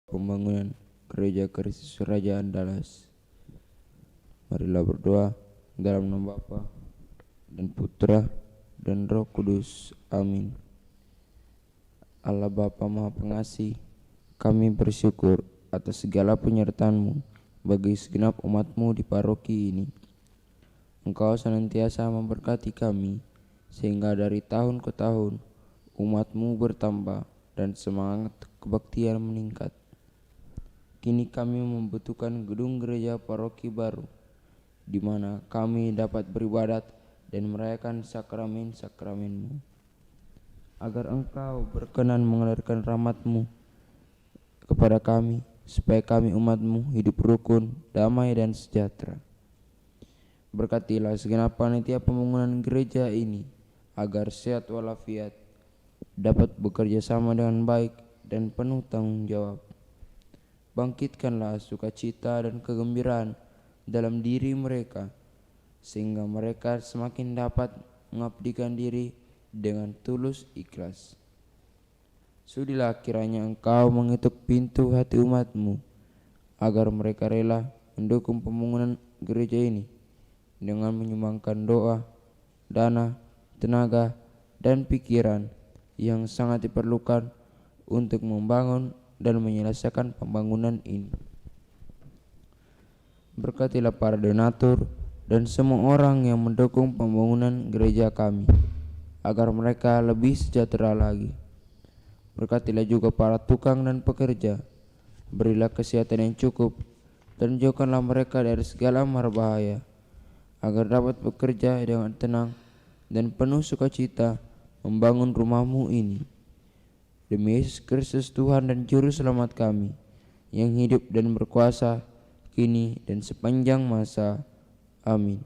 pembangunan Gereja Kristus Kerajaan Dallas. Marilah berdoa dalam nama Bapa dan Putra dan Roh Kudus. Amin. Allah Bapa Maha Pengasih, kami bersyukur atas segala penyertaan-Mu bagi segenap umat-Mu di paroki ini. Engkau senantiasa memberkati kami, sehingga dari tahun ke tahun umat-Mu bertambah dan semangat kebaktian meningkat. Kini kami membutuhkan gedung gereja paroki baru, di mana kami dapat beribadat dan merayakan sakramen-sakramen-Mu. Agar Engkau berkenan mengalirkan rahmat-Mu kepada kami, supaya kami umat-Mu hidup rukun, damai dan sejahtera. Berkatilah segenap panitia pembangunan gereja ini, agar sehat walafiat, dapat bekerja sama dengan baik dan penuh tanggung jawab. Bangkitkanlah sukacita dan kegembiraan dalam diri mereka, sehingga mereka semakin dapat mengabdikan diri dengan tulus ikhlas. Sudilah kiranya Engkau mengetuk pintu hati umat-Mu, agar mereka rela mendukung pembangunan gereja ini dengan menyumbangkan doa, dana, tenaga, dan pikiran yang sangat diperlukan untuk membangun dan menyelesaikan pembangunan ini. Berkatilah para donatur dan semua orang yang mendukung pembangunan gereja kami, agar mereka lebih sejahtera lagi. Berkatilah juga para tukang dan pekerja, berilah kesehatan yang cukup, dan jauhkanlah mereka dari segala mara bahaya, agar dapat bekerja dengan tenang dan penuh sukacita membangun rumah-Mu ini. Demi Yesus Kristus Tuhan dan Juru Selamat kami, yang hidup dan berkuasa kini dan sepanjang masa. Amin.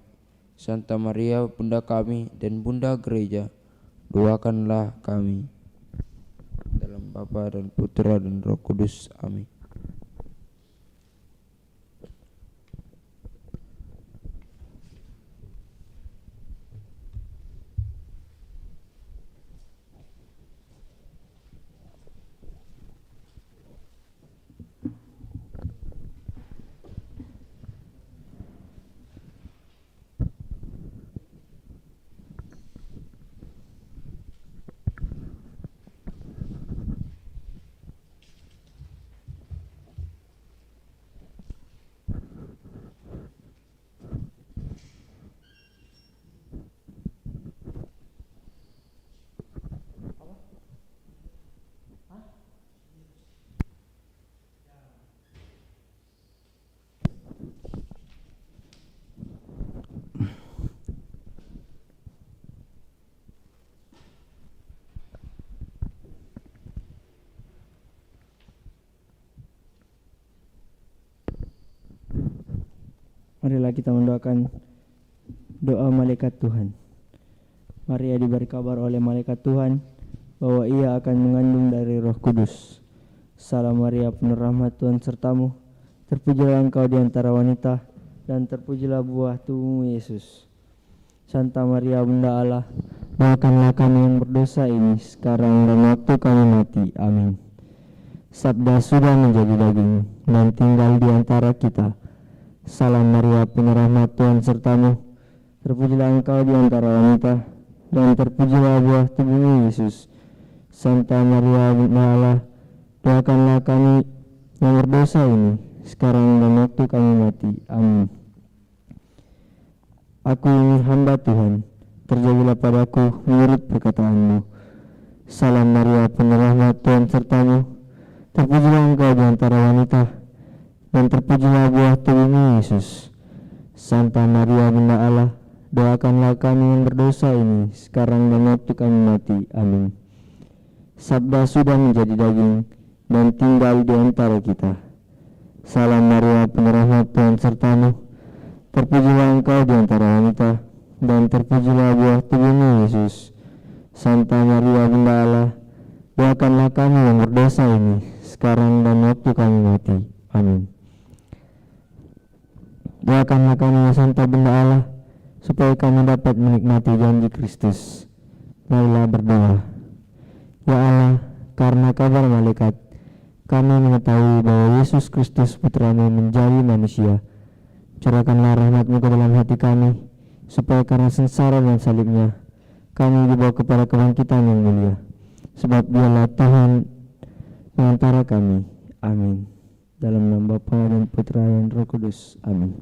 Santa Maria, Bunda kami dan Bunda Gereja, doakanlah kami. Dalam Bapa dan Putra dan Roh Kudus. Amin. Marilah kita mendoakan doa malaikat Tuhan. Maria diberi kabar oleh malaikat Tuhan bahwa ia akan mengandung dari Roh Kudus. Salam Maria, penuh rahmat, Tuhan sertamu. Terpujilah engkau di antara wanita, dan terpujilah buah tubuhmu Yesus. Santa Maria, Bunda Allah, doakanlah kami yang berdosa ini sekarang dan waktu kami mati. Amin. Sabda sudah menjadi daging dan tinggal di antara kita. Salam Maria, penuh rahmat, Tuhan sertamu. Terpujilah engkau di antara wanita, dan terpujilah buah tubuhmu Yesus. Santa Maria, Bunda Allah, doakanlah kami yang berdosa ini sekarang dan waktu kami mati. Amin. Aku ini hamba Tuhan, terjadilah padaku menurut perkataanmu. Salam Maria, penuh rahmat, Tuhan sertamu. Terpujilah engkau di antara wanita, dan terpujilah buah tubuhmu Yesus. Santa Maria, Bunda Allah, doakanlah kami yang berdosa ini sekarang dan waktu kami mati. Amin. Sabda sudah menjadi daging dan tinggal di antara kita. Salam Maria, penuh rahmat, Tuhan sertamu. Terpujilah engkau di antara wanita, dan terpujilah buah tubuhmu Yesus. Santa Maria, Bunda Allah, doakanlah kami yang berdosa ini sekarang dan waktu kami mati. Amin. Doakanlah kami, Santa Bunda Allah, supaya kami dapat menikmati janji Kristus. Marilah berdoa. Ya Allah, karena kabar malaikat, kami mengetahui bahwa Yesus Kristus Putra-Mu menjadi manusia. Curahkanlah rahmat-Mu ke dalam hati kami, supaya karena sengsara dan salibnya, kami dibawa kepada kebangkitan yang mulia. Sebab Dialah Tuhan pengantara kami. Amin. Dalam nama Bapa dan Putra dan Roh Kudus. Amin.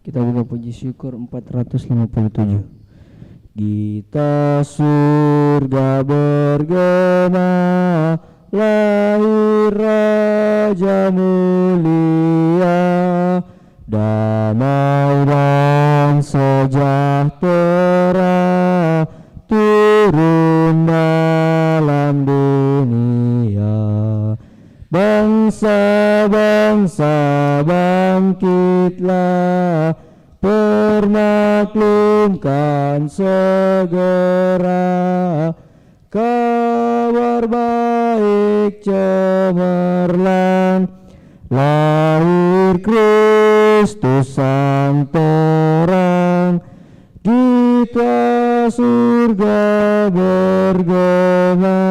Kita buka puji syukur 457. Gita surga bergema, lahir Raja mulia, damai dan sejahtera turun dalam dunia. Bangsa-bangsa bangkitlah, permaklumkan segera, kabar baik cemerlang, lahir Kristus sang terang. Gita surga bergema,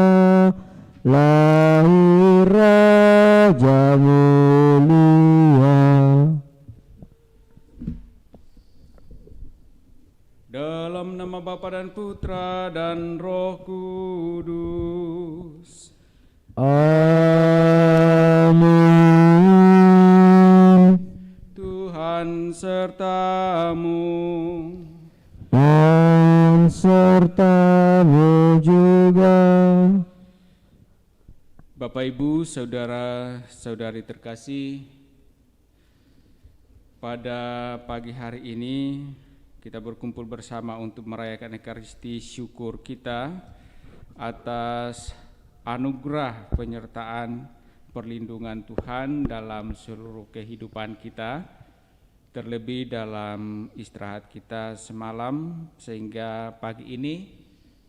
lahir Raja mulia. Dalam nama Bapa dan Putra dan Roh Kudus. Amin. Tuhan sertamu. Dan sertamu juga. Bapak, Ibu, Saudara-saudari terkasih, pada pagi hari ini kita berkumpul bersama untuk merayakan Ekaristi syukur kita atas anugerah penyertaan perlindungan Tuhan dalam seluruh kehidupan kita, terlebih dalam istirahat kita semalam, sehingga pagi ini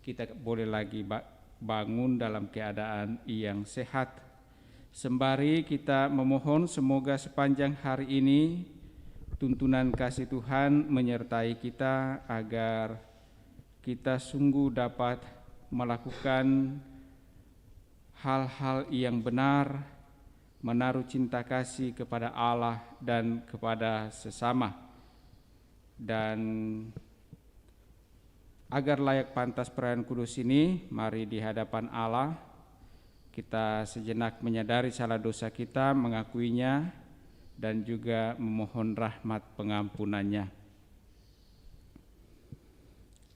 kita boleh lagi bangun dalam keadaan yang sehat. Sembari kita memohon semoga sepanjang hari ini tuntunan kasih Tuhan menyertai kita agar kita sungguh dapat melakukan hal-hal yang benar, menaruh cinta kasih kepada Allah dan kepada sesama, dan agar layak pantas perayaan kudus ini, mari di hadapan Allah kita sejenak menyadari salah dosa kita, mengakuinya, dan juga memohon rahmat pengampunannya.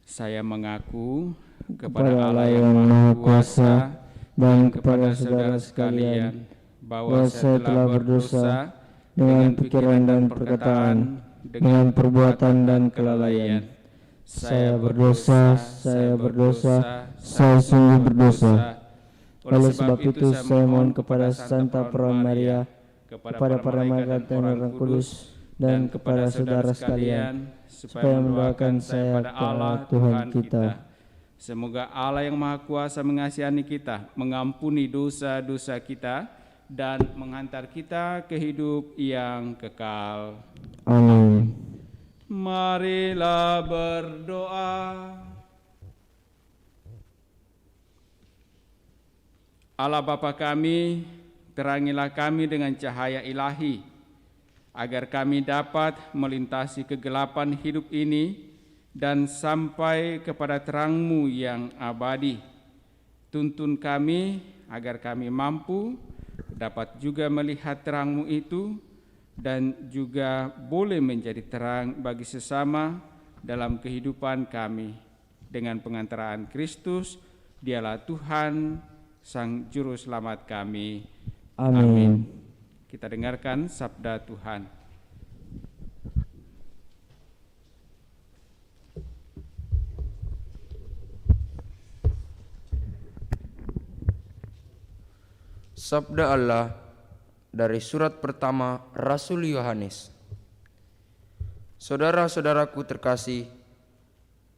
Saya mengaku kepada Allah yang Maha Kuasa dan kepada saudara sekalian bahwa saya telah berdosa dengan pikiran dan perkataan, dengan perbuatan dan kelalaian. Saya berdosa, saya sungguh berdosa. Oleh sebab itu saya mohon kepada Santa Perawan Maria, kepada para malaikat dan Roh Kudus, dan kepada saudara sekalian, supaya mendoakan saya pada Allah Tuhan kita. Semoga Allah yang Maha Kuasa mengasihani kita, mengampuni dosa-dosa kita, dan menghantar kita ke hidup yang kekal. Amin. Marilah berdoa. Allah Bapa kami, terangilah kami dengan cahaya ilahi, agar kami dapat melintasi kegelapan hidup ini dan sampai kepada terang-Mu yang abadi. Tuntun kami agar kami mampu dapat juga melihat terang-Mu itu dan juga boleh menjadi terang bagi sesama dalam kehidupan kami. Dengan pengantaraan Kristus, Dialah Tuhan, Sang Juru Selamat kami. Amin. Kita dengarkan sabda Tuhan. Sabda Allah dari surat pertama Rasul Yohanes. Saudara-saudaraku terkasih,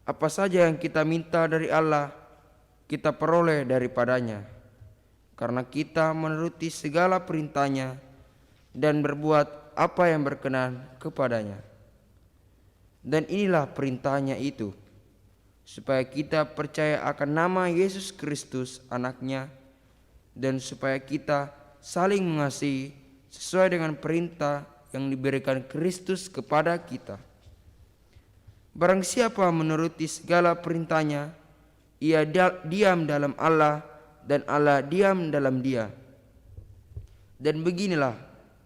apa saja yang kita minta dari Allah, kita peroleh daripadanya, karena kita menuruti segala perintahnya dan berbuat apa yang berkenan kepadanya. Dan inilah perintahnya itu, supaya kita percaya akan nama Yesus Kristus anaknya, dan supaya kita saling mengasihi sesuai dengan perintah yang diberikan Kristus kepada kita. Barang siapa menuruti segala perintahnya, ia diam dalam Allah dan Allah diam dalam dia. Dan beginilah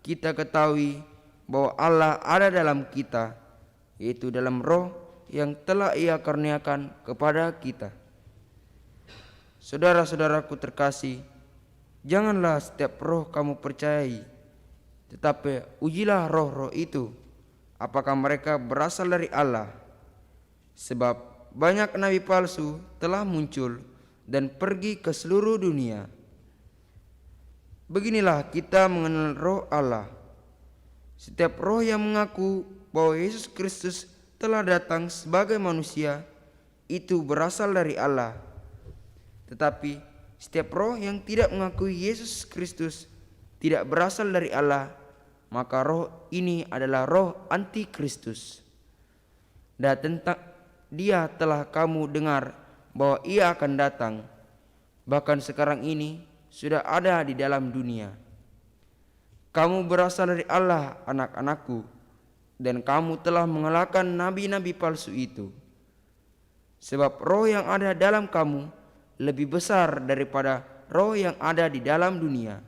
kita ketahui bahwa Allah ada dalam kita, yaitu dalam Roh yang telah Ia karuniakan kepada kita. Saudara-saudaraku terkasih, janganlah setiap roh kamu percayai, tetapi ujilah roh-roh itu, apakah mereka berasal dari Allah. Sebab banyak nabi palsu telah muncul dan pergi ke seluruh dunia. Beginilah kita mengenal roh Allah. Setiap roh yang mengaku bahwa Yesus Kristus telah datang sebagai manusia, itu berasal dari Allah. Tetapi setiap roh yang tidak mengakui Yesus Kristus tidak berasal dari Allah, maka roh ini adalah roh antikristus. Dan tentang Dia telah kamu dengar bahwa Ia akan datang, bahkan sekarang ini sudah ada di dalam dunia. Kamu berasal dari Allah, anak-anakku, dan kamu telah mengalahkan nabi-nabi palsu itu. Sebab roh yang ada dalam kamu lebih besar daripada roh yang ada di dalam dunia.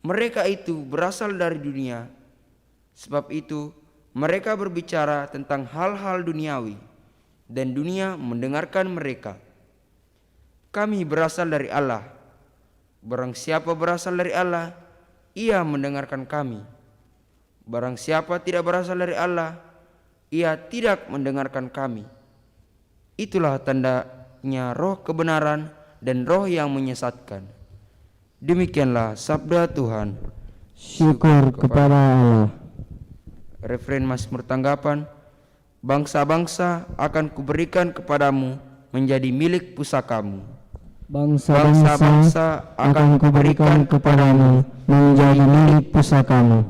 Mereka itu berasal dari dunia, sebab itu mereka berbicara tentang hal-hal duniawi, dan dunia mendengarkan mereka. Kami berasal dari Allah. Barang siapa berasal dari Allah, ia mendengarkan kami. Barang siapa tidak berasal dari Allah, ia tidak mendengarkan kami. Itulah tandanya roh kebenaran dan roh yang menyesatkan. Demikianlah sabda Tuhan. Syukur kepada Allah. Referen Mazmur tanggapan. Bangsa-bangsa akan kuberikan kepadamu menjadi milik pusakamu. Bangsa-bangsa akan kuberikan kepadamu menjadi milik pusakamu.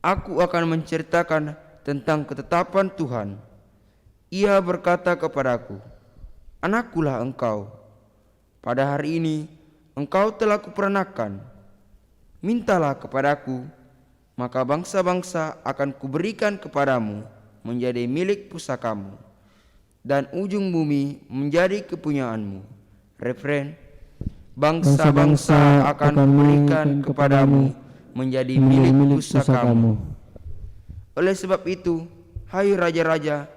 Aku akan menceritakan tentang ketetapan Tuhan. Ia berkata kepadaku, anakkulah engkau. Pada hari ini engkau telah kuperanakan. Mintalah kepadaku, maka bangsa-bangsa akan kuberikan kepadamu menjadi milik pusakamu, dan ujung bumi menjadi kepunyaanmu. Referen, bangsa-bangsa akan kuberikan kepadamu menjadi milik pusakamu. Oleh sebab itu, hai raja-raja,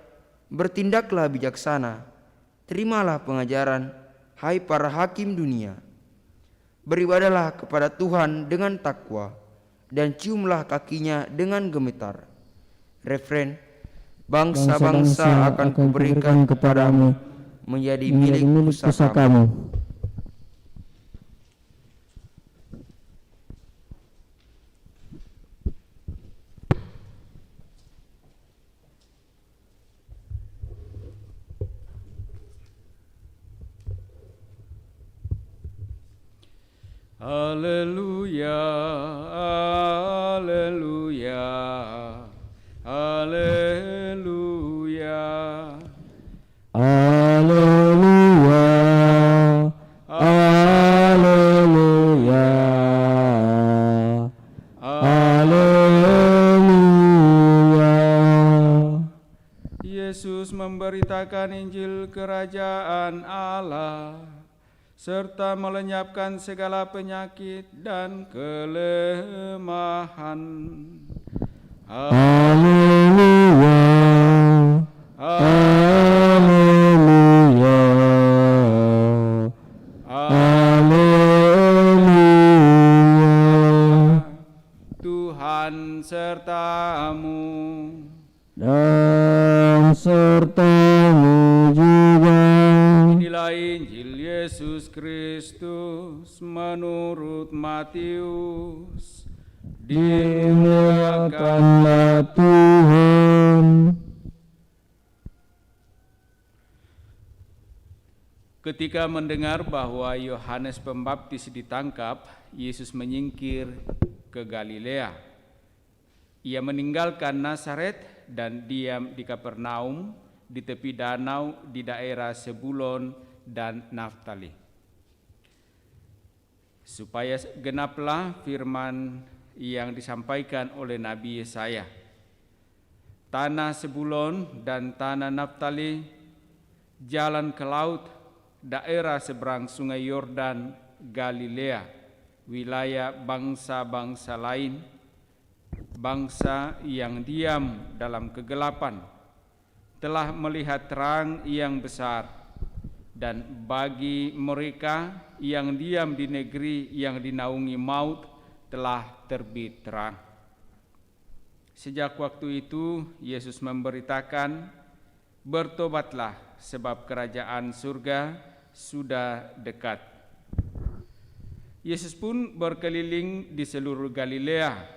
bertindaklah bijaksana, terimalah pengajaran, hai para hakim dunia. Beribadalah kepada Tuhan dengan takwa, dan ciumlah kakinya dengan gemetar. Refren, bangsa-bangsa akan kuberikan kepadamu, menjadi milik pusakamu. Haleluya, haleluya, haleluya. Haleluya, haleluya, haleluya. Yesus memberitakan Injil Kerajaan Allah serta melenyapkan segala penyakit dan kelemahan. Haleluya, haleluya, haleluya. Tuhan sertamu. Dan sertamu juga. Inilah Injil Yesus Kristus menurut Matius. Dimuliakanlah Tuhan. Ketika mendengar bahwa Yohanes Pembaptis ditangkap, Yesus menyingkir ke Galilea. Ia meninggalkan Nazaret dan diam di Kapernaum di tepi danau di daerah Zebulon dan Naftali. Supaya genaplah firman yang disampaikan oleh Nabi Yesaya. Tanah Zebulon dan tanah Naftali, jalan ke laut, daerah seberang sungai Yordan, Galilea, wilayah bangsa-bangsa lain, bangsa yang diam dalam kegelapan, telah melihat terang yang besar, dan bagi mereka yang diam di negeri yang dinaungi maut telah terbit terang. Sejak waktu itu Yesus memberitakan, bertobatlah sebab kerajaan surga sudah dekat. Yesus pun berkeliling di seluruh Galilea.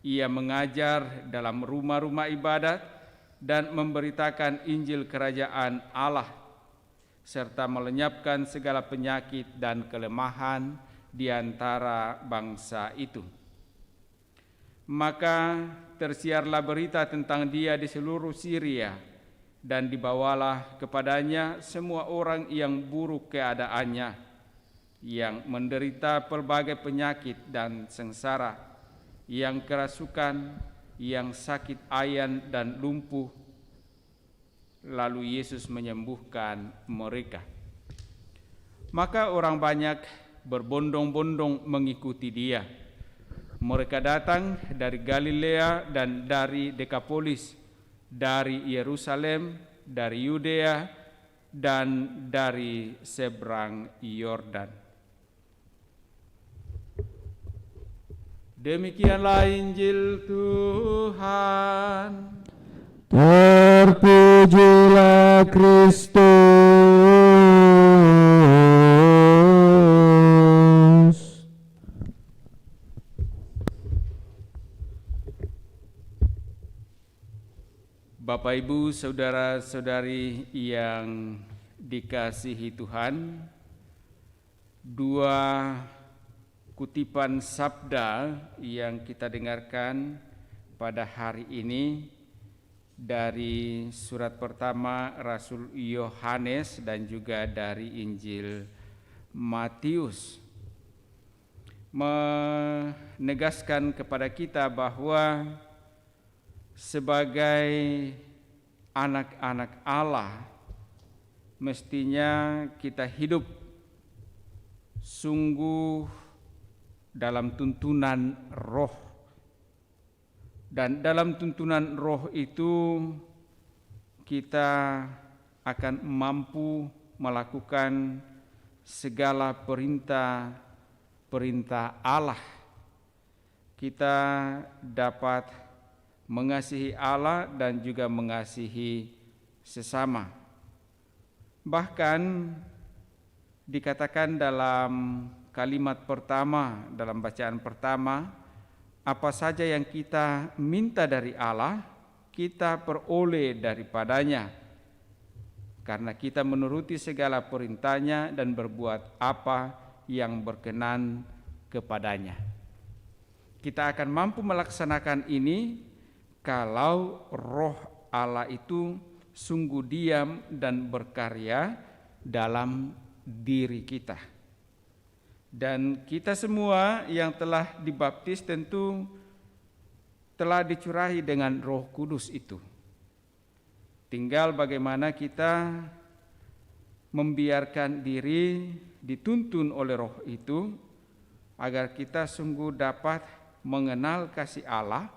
Ia mengajar dalam rumah-rumah ibadat dan memberitakan Injil Kerajaan Allah, serta melenyapkan segala penyakit dan kelemahan di antara bangsa itu. Maka tersiarlah berita tentang Dia di seluruh Syria, dan dibawalah kepadanya semua orang yang buruk keadaannya, yang menderita pelbagai penyakit dan sengsara, yang kerasukan, yang sakit ayan dan lumpuh. Lalu Yesus menyembuhkan mereka. Maka orang banyak berbondong-bondong mengikuti Dia. Mereka datang dari Galilea dan dari Dekapolis, dari Yerusalem, dari Yudea, dan dari seberang Yordan. Demikianlah Injil Tuhan. Terpujilah Kristus. Bapak, Ibu, saudara-saudari yang dikasihi Tuhan, dua kutipan sabda yang kita dengarkan pada hari ini dari surat pertama Rasul Yohanes dan juga dari Injil Matius menegaskan kepada kita bahwa sebagai anak-anak Allah mestinya kita hidup sungguh dalam tuntunan roh. Dan dalam tuntunan roh itu kita akan mampu melakukan segala perintah Allah. Kita dapat mengasihi Allah dan juga mengasihi sesama. Bahkan dikatakan dalam kalimat pertama, dalam bacaan pertama, apa saja yang kita minta dari Allah, kita peroleh daripadanya, karena kita menuruti segala perintahnya dan berbuat apa yang berkenan kepadanya. Kita akan mampu melaksanakan ini kalau roh Allah itu sungguh diam dan berkarya dalam diri kita. Dan kita semua yang telah dibaptis tentu telah dicurahi dengan Roh Kudus itu. Tinggal bagaimana kita membiarkan diri dituntun oleh roh itu agar kita sungguh dapat mengenal kasih Allah,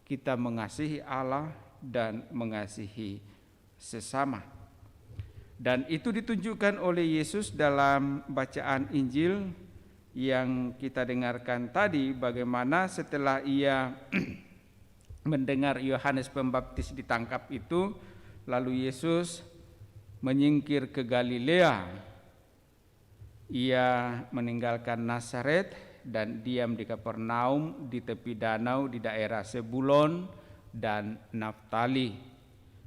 kita mengasihi Allah dan mengasihi sesama. Dan itu ditunjukkan oleh Yesus dalam bacaan Injil yang kita dengarkan tadi, bagaimana setelah ia mendengar Yohanes Pembaptis ditangkap itu, lalu Yesus menyingkir ke Galilea. Ia meninggalkan Nazaret dan diam di Kapernaum di tepi danau di daerah Zebulon dan Naftali,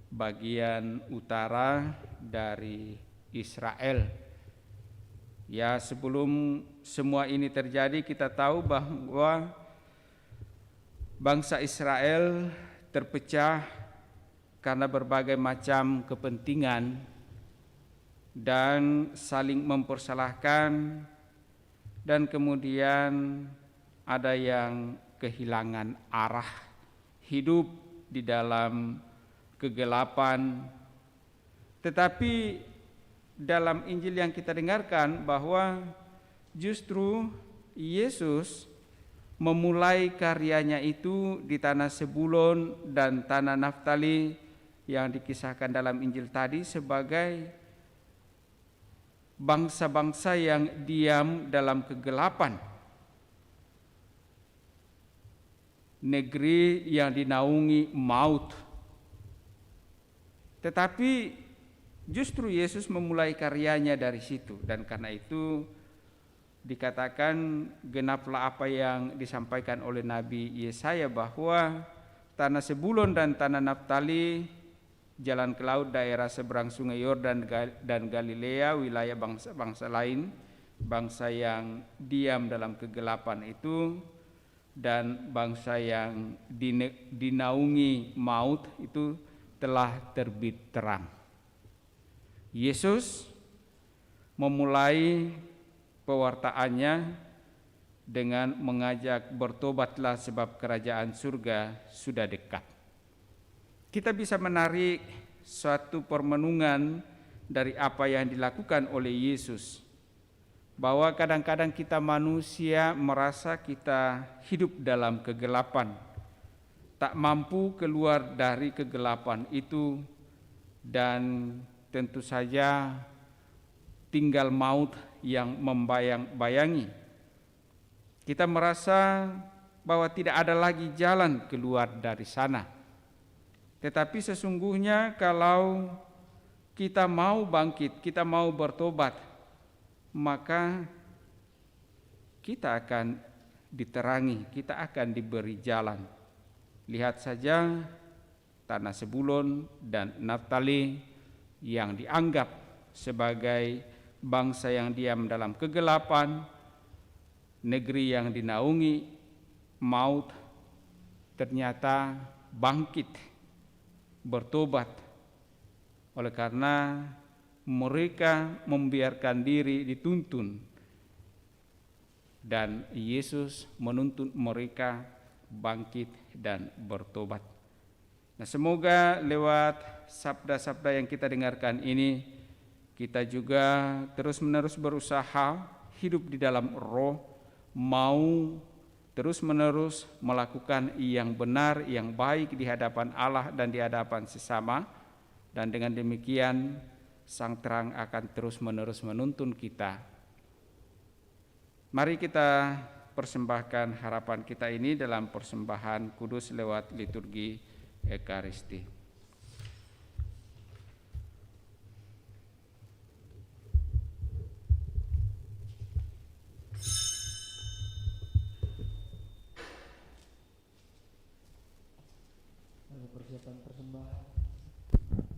bagian utara dari Israel. Ya, sebelum semua ini terjadi, kita tahu bahwa bangsa Israel terpecah karena berbagai macam kepentingan dan saling mempersalahkan, dan kemudian ada yang kehilangan arah, hidup di dalam kegelapan. Tetapi dalam Injil yang kita dengarkan bahwa justru Yesus memulai karyanya itu di tanah Zebulon dan tanah Naftali yang dikisahkan dalam Injil tadi sebagai bangsa-bangsa yang diam dalam kegelapan, negeri yang dinaungi maut. Tetapi justru Yesus memulai karyanya dari situ, dan karena itu dikatakan genaplah apa yang disampaikan oleh Nabi Yesaya bahwa tanah Zebulon dan tanah Naftali, jalan ke laut, daerah seberang sungai Yordan dan Galilea, wilayah bangsa-bangsa lain, bangsa yang diam dalam kegelapan itu dan bangsa yang dinaungi maut itu telah terbit terang. Yesus memulai pewartaannya dengan mengajak bertobatlah sebab kerajaan surga sudah dekat. Kita bisa menarik suatu permenungan dari apa yang dilakukan oleh Yesus, bahwa kadang-kadang kita manusia merasa kita hidup dalam kegelapan, tak mampu keluar dari kegelapan itu, dan tentu saja tinggal maut yang membayang-bayangi. Kita merasa bahwa tidak ada lagi jalan keluar dari sana. Tetapi sesungguhnya kalau kita mau bangkit, kita mau bertobat, maka kita akan diterangi, kita akan diberi jalan. Lihat saja tanah Zebulon dan Naftali yang dianggap sebagai bangsa yang diam dalam kegelapan, negeri yang dinaungi maut, ternyata bangkit, bertobat, oleh karena mereka membiarkan diri dituntun, dan Yesus menuntun mereka bangkit dan bertobat. Nah, semoga lewat sabda-sabda yang kita dengarkan ini, kita juga terus-menerus berusaha hidup di dalam roh, mau terus-menerus melakukan yang benar, yang baik di hadapan Allah dan di hadapan sesama, dan dengan demikian Sang Terang akan terus-menerus menuntun kita. Mari kita persembahkan harapan kita ini dalam persembahan kudus lewat liturgi Ekaristi.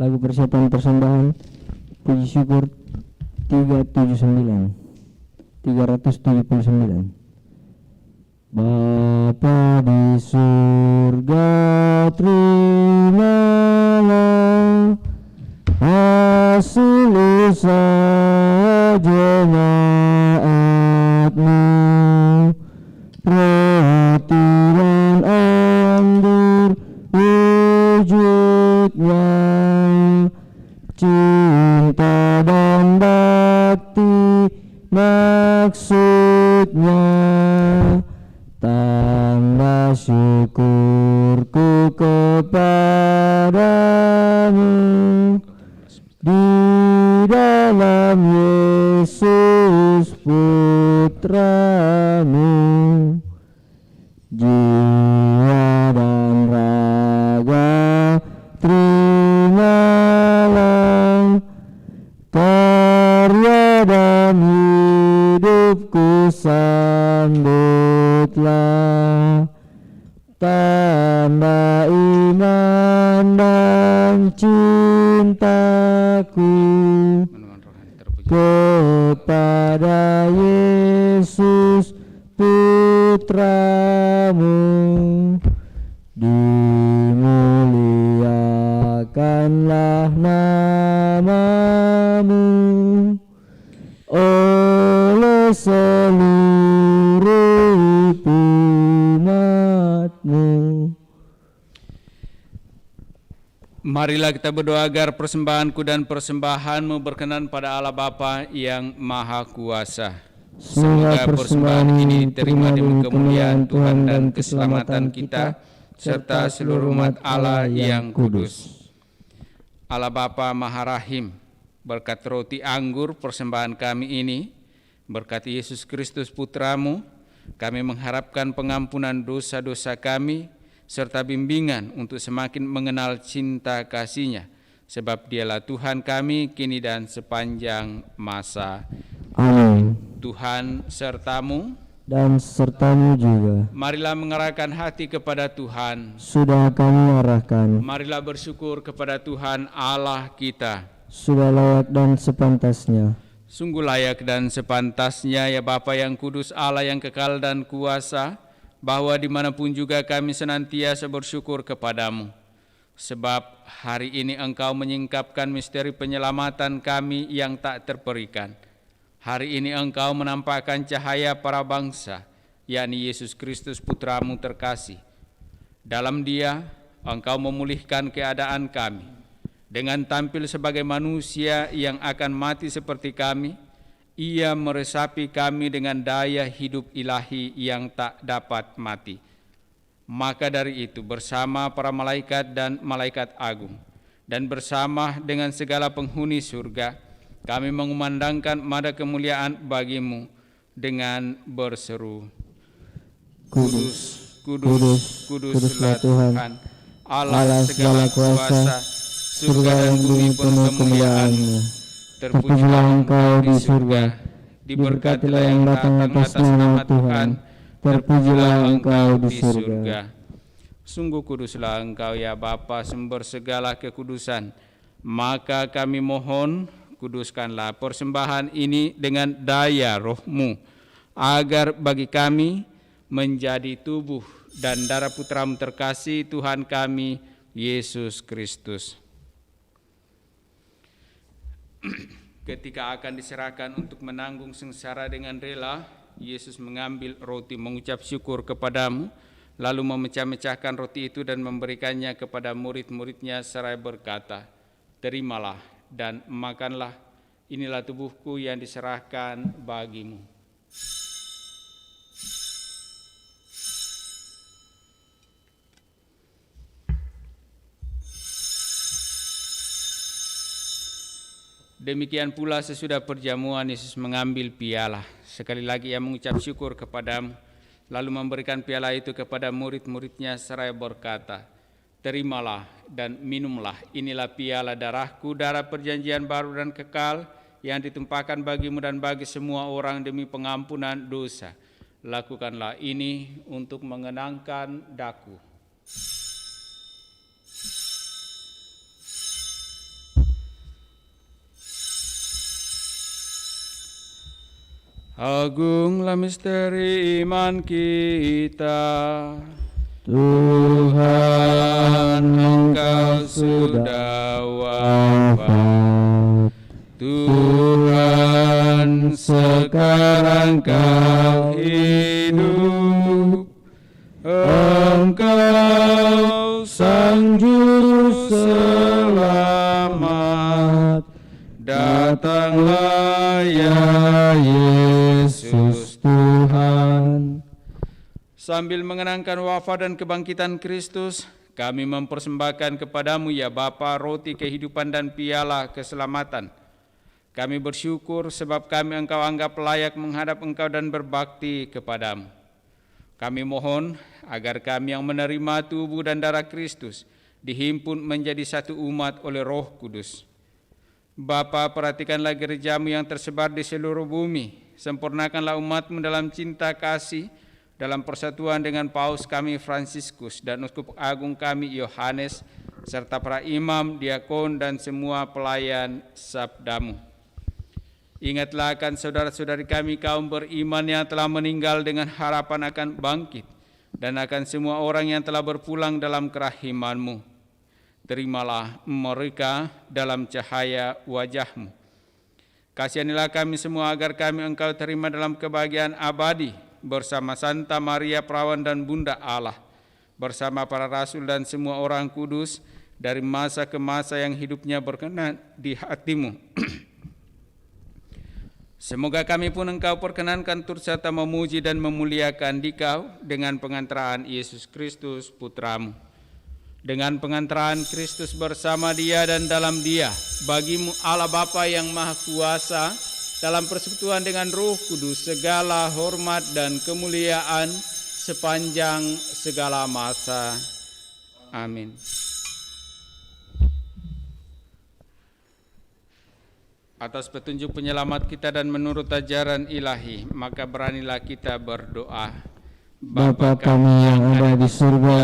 Lagu persiapan persembahan puji syukur 379. Bapa di surga, terimalah hasil usaha jemaat-Mu, roti dan anggur wujudnya, cinta dan bakti maksudnya, tanda syukurku kepadamu di dalam Yesus Putramu. Jiwa dan raga terimalah, karya dan hidupku sambutlah, tanda iman dan cintaku kepada Yesus Putramu. Dimuliakanlah nama-Mu oleh seluruh umat-Mu. Marilah kita berdoa agar persembahanku dan persembahanmu berkenan pada Allah Bapa yang Maha Kuasa. Semoga persembahan ini diterima demi kemuliaan Tuhan dan keselamatan kita, serta seluruh umat Allah yang kudus. Allah Bapa Maha Rahim, berkat roti anggur persembahan kami ini, berkat Yesus Kristus Putramu, kami mengharapkan pengampunan dosa-dosa kami, serta bimbingan untuk semakin mengenal cinta kasih-Nya, sebab Dialah Tuhan kami kini dan sepanjang masa. Amin. Tuhan sertamu dan sertamu juga. Marilah mengarahkan hati kepada Tuhan. Sudah kami arahkan. Marilah bersyukur kepada Tuhan Allah kita. Sudah layak dan sepantasnya. Sungguh layak dan sepantasnya ya Bapa yang kudus, Allah yang kekal dan kuasa, bahwa dimanapun juga kami senantiasa bersyukur kepadamu. Sebab hari ini Engkau menyingkapkan misteri penyelamatan kami yang tak terperikan. Hari ini Engkau menampakkan cahaya para bangsa, yakni Yesus Kristus Putramu terkasih. Dalam Dia, Engkau memulihkan keadaan kami. Dengan tampil sebagai manusia yang akan mati seperti kami, Ia meresapi kami dengan daya hidup ilahi yang tak dapat mati. Maka dari itu, bersama para malaikat dan malaikat agung, dan bersama dengan segala penghuni surga, kami mengumandangkan mada kemuliaan bagi-Mu dengan berseru, Kudus, kudus, kuduslah Tuhan, Allah segala kuasa, surga dan bumi penuh kemuliaan-Mu. Terpujilah Engkau di surga, diberkatilah yang datang atas nama Tuhan, terpujilah Engkau di surga. Sungguh kuduslah Engkau ya Bapa, sumber segala kekudusan. Maka kami mohon, kuduskanlah persembahan ini dengan daya Roh-Mu, agar bagi kami menjadi tubuh dan darah Putramu terkasih, Tuhan kami, Yesus Kristus. Ketika akan diserahkan untuk menanggung sengsara dengan rela, Yesus mengambil roti, mengucap syukur kepadamu, lalu memecah-mecahkan roti itu dan memberikannya kepada murid-muridnya seraya berkata, terimalah dan makanlah, inilah tubuhku yang diserahkan bagimu. Demikian pula sesudah perjamuan Yesus mengambil piala. Sekali lagi ia mengucap syukur kepadamu, lalu memberikan piala itu kepada murid-muridnya seraya berkata, "Terimalah dan minumlah, inilah piala darahku, darah perjanjian baru dan kekal, yang ditumpahkan bagimu dan bagi semua orang demi pengampunan dosa. Lakukanlah ini untuk mengenangkan daku." Agunglah misteri iman kita. Tuhan, Engkau sudah wafat. Tuhan, sekarang Kau hidup. Engkau Sang Juru Selamat. Datanglah ya Yesus Tuhan. Sambil mengenangkan wafat dan kebangkitan Kristus, kami mempersembahkan kepadamu ya Bapa roti kehidupan dan piala keselamatan. Kami bersyukur sebab kami Engkau anggap layak menghadap Engkau dan berbakti kepadamu. Kami mohon agar kami yang menerima tubuh dan darah Kristus dihimpun menjadi satu umat oleh Roh Kudus. Bapa, perhatikanlah gerejamu yang tersebar di seluruh bumi. Sempurnakanlah umatmu dalam cinta kasih, dalam persatuan dengan Paus kami Fransiskus dan Uskup Agung kami Yohanes, serta para imam, diakon, dan semua pelayan sabdamu. Ingatlah akan saudara-saudari kami kaum beriman yang telah meninggal dengan harapan akan bangkit, dan akan semua orang yang telah berpulang dalam kerahiman-Mu. Terimalah mereka dalam cahaya wajah-Mu. Kasihanilah kami semua agar kami Engkau terima dalam kebahagiaan abadi bersama Santa Maria Perawan dan Bunda Allah, bersama para rasul dan semua orang kudus dari masa ke masa yang hidupnya berkenan di hati-Mu. Semoga kami pun Engkau perkenankan turut serta memuji dan memuliakan Dikau dengan pengantaraan Yesus Kristus Putra-Mu. Dengan pengantaraan Kristus bersama Dia dan dalam Dia, bagimu Allah Bapa yang Maha Kuasa, dalam persekutuan dengan Roh Kudus, segala hormat dan kemuliaan sepanjang segala masa. Amin. Atas petunjuk penyelamat kita dan menurut ajaran ilahi, maka beranilah kita berdoa. Bapa kami yang ada di surga,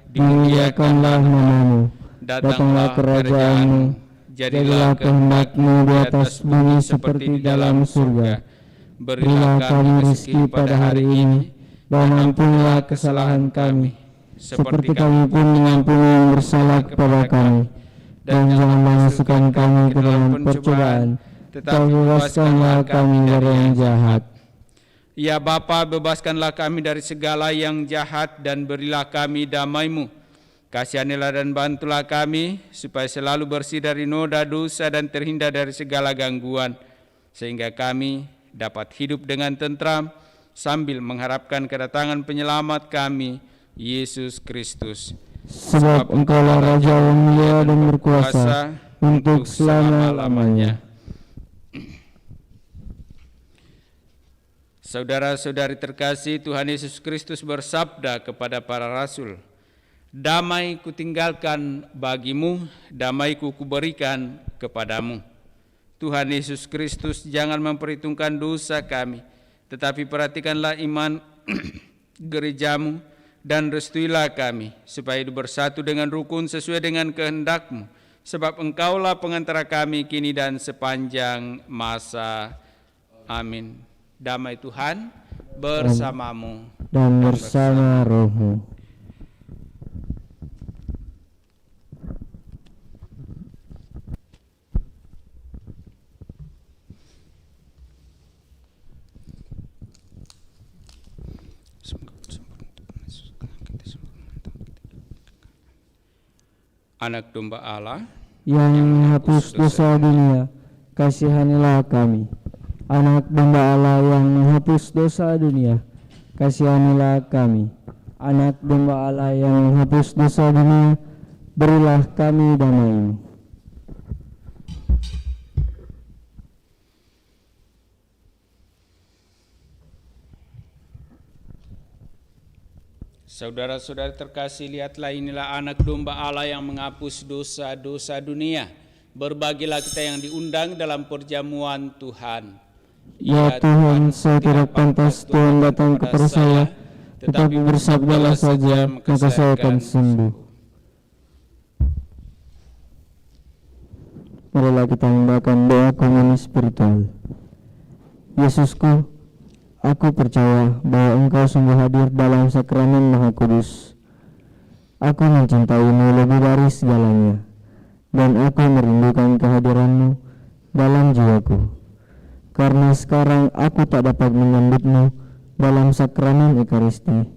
dimuliakanlah namamu, datanglah kerajaan-Mu, jadilah kehendak-Mu di atas bumi seperti di dalam surga. Berilah kami rezeki pada hari ini, dan ampunilah kesalahan kami, seperti kami pun mengampuni yang bersalah kepada kami. Dan janganlah masukkan kami ke dalam percobaan, tetapi bebaskanlah kami dari yang jahat. Ya Bapa, bebaskanlah kami dari segala yang jahat dan berilah kami damai-Mu. Kasihanilah dan bantulah kami supaya selalu bersih dari noda dosa dan terhindar dari segala gangguan, sehingga kami dapat hidup dengan tentram sambil mengharapkan kedatangan penyelamat kami, Yesus Kristus. Sebab Engkaulah Raja yang mulia dan berkuasa untuk selama-lamanya. Saudara-saudari terkasih, Tuhan Yesus Kristus bersabda kepada para rasul, "Damai kutinggalkan bagimu, damai-Ku kuberikan kepadamu." Tuhan Yesus Kristus jangan memperhitungkan dosa kami, tetapi perhatikanlah iman gerejamu dan restuilah kami, supaya bersatu dengan rukun sesuai dengan kehendak-Mu, sebab Engkaulah pengantara kami kini dan sepanjang masa. Amin. Damai Tuhan bersamamu dan bersama rohmu. Anak domba Allah yang menghapus dosa dunia, kasihanilah kami. Anak domba Allah yang menghapus dosa dunia, kasihanilah kami. Anak domba Allah yang menghapus dosa dunia, berilah kami damai-Mu. Saudara-saudara terkasih, lihatlah inilah anak domba Allah yang menghapus dosa-dosa dunia. Berbagilah kita yang diundang dalam perjamuan Tuhan. Ya Tuhan, saya tidak pantas Tuhan datang kepada saya, tetapi bersabdalah saja, maka saya akan sembuh. Marilah kita membacakan doa komunion spiritual. Yesusku, aku percaya bahwa Engkau sungguh hadir dalam sakramen Maha Kudus. Aku mencintai-Mu lebih dari segalanya, dan aku merindukan kehadiran-Mu dalam jiwaku. Karena sekarang aku tak dapat menyambut-Mu dalam sakramen Ekaristi.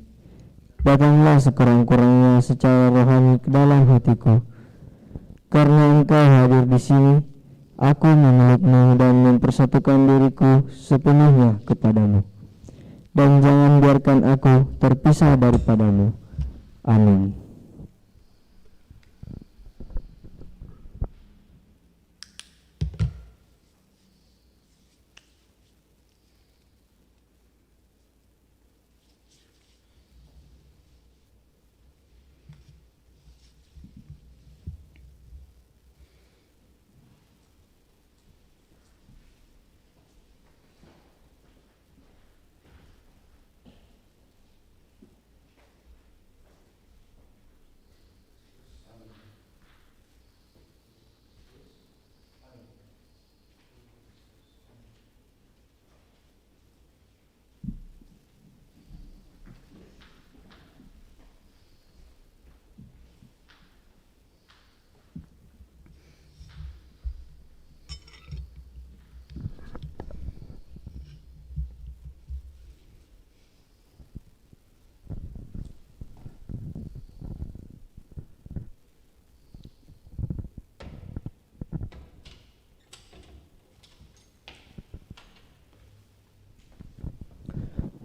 Datanglah sekurang-kurangnya secara rohani ke dalam hatiku. Karena Engkau hadir di sini, aku memeluk-Mu dan mempersatukan diriku sepenuhnya kepadamu. Dan jangan biarkan aku terpisah daripada-Mu. Amin.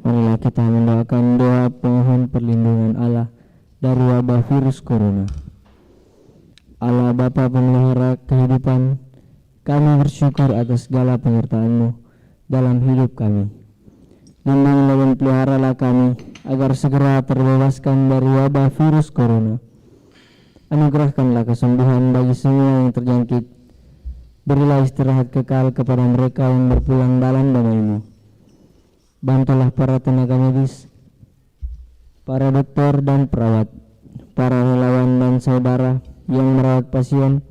Marilah kita mendoakan doa pemohon perlindungan Allah dari wabah virus corona. Allah Bapa pemelihara kehidupan, kami bersyukur atas segala penyertaan-Mu dalam hidup kami. Lindungilah dan peliharalah kami agar segera terbebaskan dari wabah virus corona. Anugerahkanlah kesembuhan bagi semua yang terjangkit. Berilah istirahat kekal kepada mereka yang berpulang dalam damai-Mu. Bantulah para tenaga medis, para dokter dan perawat, para relawan dan saudara yang merawat pasien,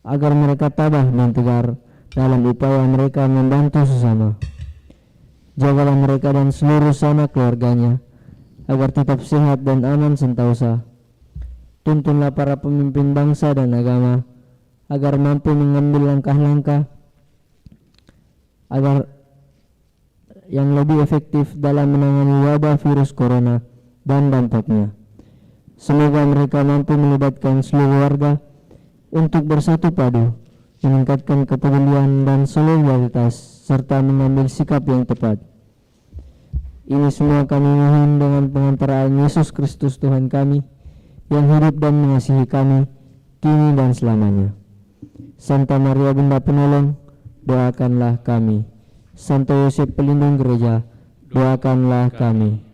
agar mereka tabah dan tegar dalam upaya mereka membantu sesama. Jagalah mereka dan seluruh sanak keluarganya, agar tetap sehat dan aman sentosa. Tuntunlah para pemimpin bangsa dan agama, agar mampu mengambil langkah-langkah agar yang lebih efektif dalam menangani wabah virus corona dan dampaknya. Semoga mereka mampu melibatkan seluruh warga untuk bersatu padu, meningkatkan kepedulian dan solidaritas, serta mengambil sikap yang tepat. Ini semua kami mohon dengan pengantaraan Yesus Kristus Tuhan kami, yang hidup dan mengasihi kami, kini dan selamanya. Santa Maria Bunda Penolong, doakanlah kami. Santo Yosef pelindung gereja, doakanlah kami.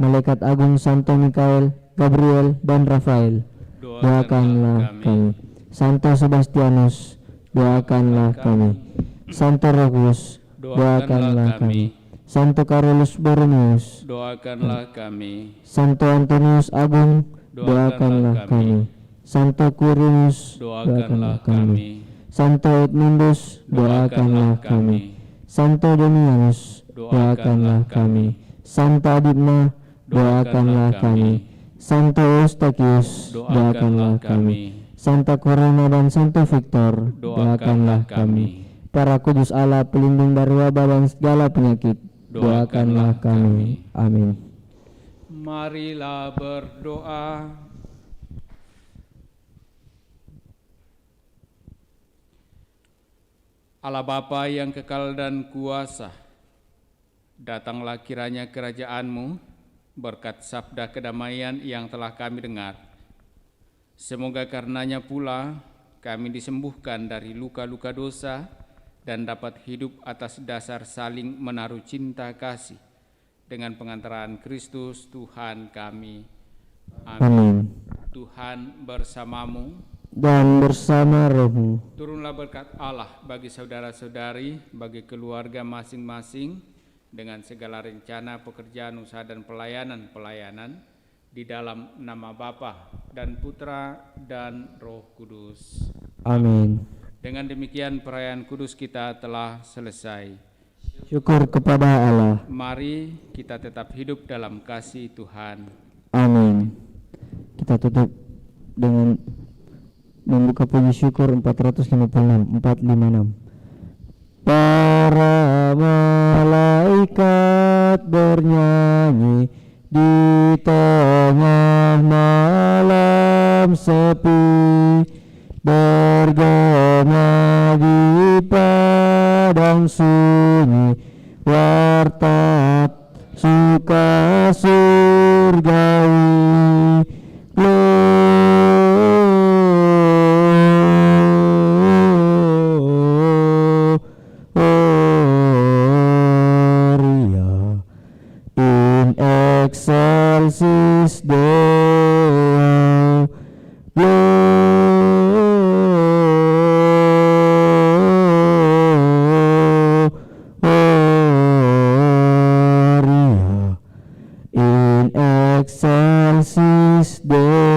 Malaikat agung Santo Mikael, Gabriel, dan Rafael, doakanlah kami. Santo Sebastianus, doakanlah kami. Santo Rogus, doakanlah kami. Santo Carolus Borromeus, Doakanlah kami. Santo Antonius Agung, doakanlah kami. Santo Quirinus, doakanlah kami. Santo Edmundus, doakanlah kami. Santo Damianus, doakanlah kami. Santa Adibna, doakanlah kami. Santo Eustachius, doakanlah kami. Santa Corona dan Santo Victor, doakanlah kami. Para kudus Allah pelindung dari wabah dan segala penyakit, doakanlah kami. Amin. Marilah berdoa. Allah Bapa yang kekal dan kuasa, datanglah kiranya kerajaan-Mu berkat sabda kedamaian yang telah kami dengar. Semoga karenanya pula kami disembuhkan dari luka-luka dosa dan dapat hidup atas dasar saling menaruh cinta kasih dengan pengantaran Kristus Tuhan kami. Amin. Amin. Tuhan bersamamu. Dan bersama rohmu. Turunlah berkat Allah bagi saudara-saudari, bagi keluarga masing-masing, dengan segala rencana, pekerjaan, usaha, dan pelayanan di dalam nama Bapa dan Putra dan Roh Kudus. Amin. Dengan demikian perayaan kudus kita telah selesai. Syukur kepada Allah. Mari kita tetap hidup dalam kasih Tuhan. Amin. Kita tutup dengan membuka puji syukur 456. Para malaikat bernyanyi di tengah malam sepi, bergema di padang sunyi, warta suka surgawi. Gloria in excelsis Deo. Gloria in excelsis Deo.